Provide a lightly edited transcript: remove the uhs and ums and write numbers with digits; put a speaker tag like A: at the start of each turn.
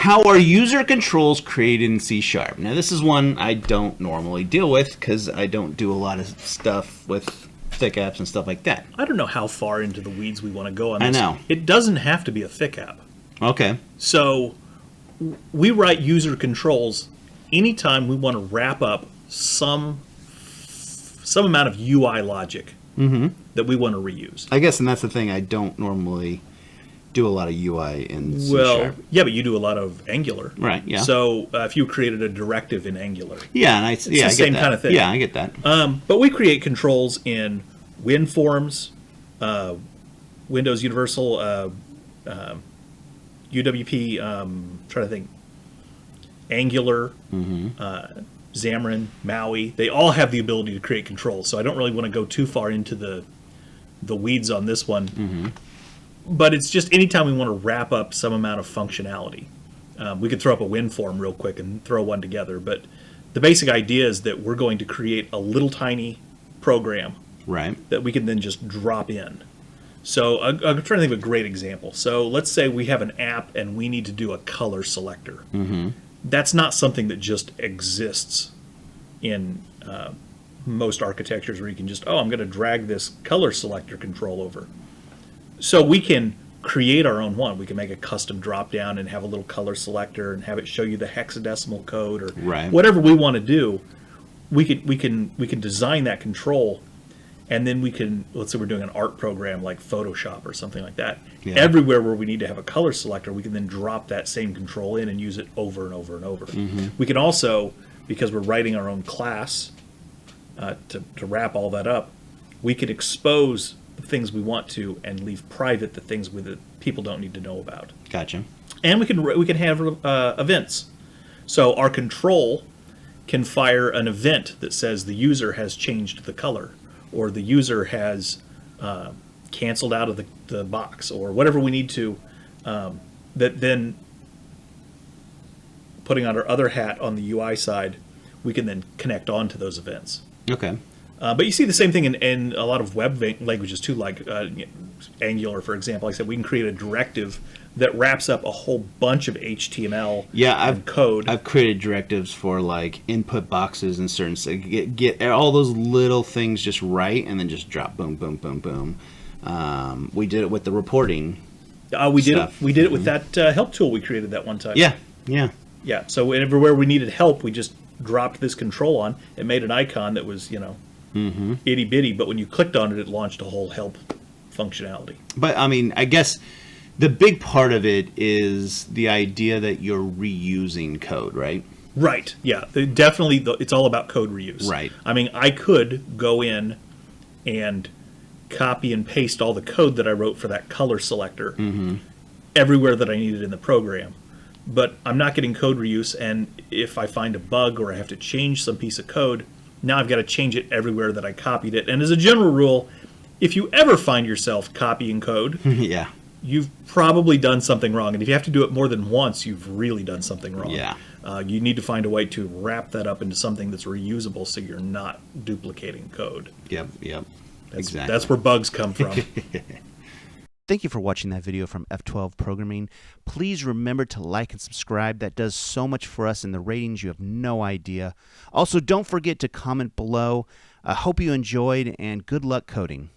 A: How are user controls created in C#? Now, this is one I don't normally deal with because I don't do a lot of stuff with thick apps and stuff like that.
B: I don't know how far into the weeds we want to go on this.
A: I know.
B: It doesn't have to be a thick app.
A: Okay.
B: So we write user controls anytime we want to wrap up some amount of UI logic that we want to reuse.
A: I guess, and that's the thing, I don't normally do a lot of UI in C#.
B: Well, yeah, but you do a lot of Angular.
A: Right, yeah.
B: So if you created a directive in Angular.
A: Yeah, and
B: the same kind of thing.
A: Yeah, I get that.
B: But we create controls in WinForms, Windows Universal, UWP, trying to think, Angular, Xamarin, Maui. They all have the ability to create controls, so I don't really want to go too far into the weeds on this one. But it's just anytime we want to wrap up some amount of functionality. We could throw up a WinForm real quick and throw one together, but the basic idea is that we're going to create a little tiny program that we can then just drop in. So I'm trying to think of a great example. So let's say we have an app and we need to do a color selector. That's not something that just exists in most architectures where you can just, I'm going to drag this color selector control over. So we can create our own one. We can make a custom drop down and have a little color selector and have it show you the hexadecimal code or whatever we want to do. We can design that control. And then we can, let's say we're doing an art program like Photoshop or something like that. Yeah. Everywhere where we need to have a color selector, we can then drop that same control in and use it over and over and over. We can also, because we're writing our own class to wrap all that up, we can expose the things we want to and leave private the things that people don't need to know about.
A: Gotcha.
B: And we can have events. So our control can fire an event that says the user has changed the color, or the user has canceled out of the box, or whatever we need to, that then, putting on our other hat on the UI side, we can then connect on to those events.
A: Okay.
B: But you see the same thing in a lot of web languages too, like Angular, for example. Like I said, we can create a directive that wraps up a whole bunch of HTML and code. I've
A: created directives for like input boxes and certain get all those little things just right, and then just drop boom, boom, boom, boom. We did it with the reporting.
B: We did it with that help tool we created that one time.
A: Yeah.
B: So everywhere we needed help, we just dropped this control on. It made an icon that was itty bitty, but when you clicked on it, it launched a whole help functionality.
A: But I mean, I guess the big part of it is the idea that you're reusing code, right?
B: Right. Yeah. Definitely, it's all about code reuse.
A: Right.
B: I mean, I could go in and copy and paste all the code that I wrote for that color selector everywhere that I needed in the program. But I'm not getting code reuse, and if I find a bug or I have to change some piece of code, now I've got to change it everywhere that I copied it. And as a general rule, if you ever find yourself copying code, you've probably done something wrong. And if you have to do it more than once, you've really done something wrong.
A: Yeah.
B: You need to find a way to wrap that up into something that's reusable so you're not duplicating code.
A: Yep. Exactly.
B: That's where bugs come from.
A: Thank you for watching that video from F12 Programming. Please remember to like and subscribe. That does so much for us in the ratings. You have no idea. Also, don't forget to comment below. I hope you enjoyed, and good luck coding.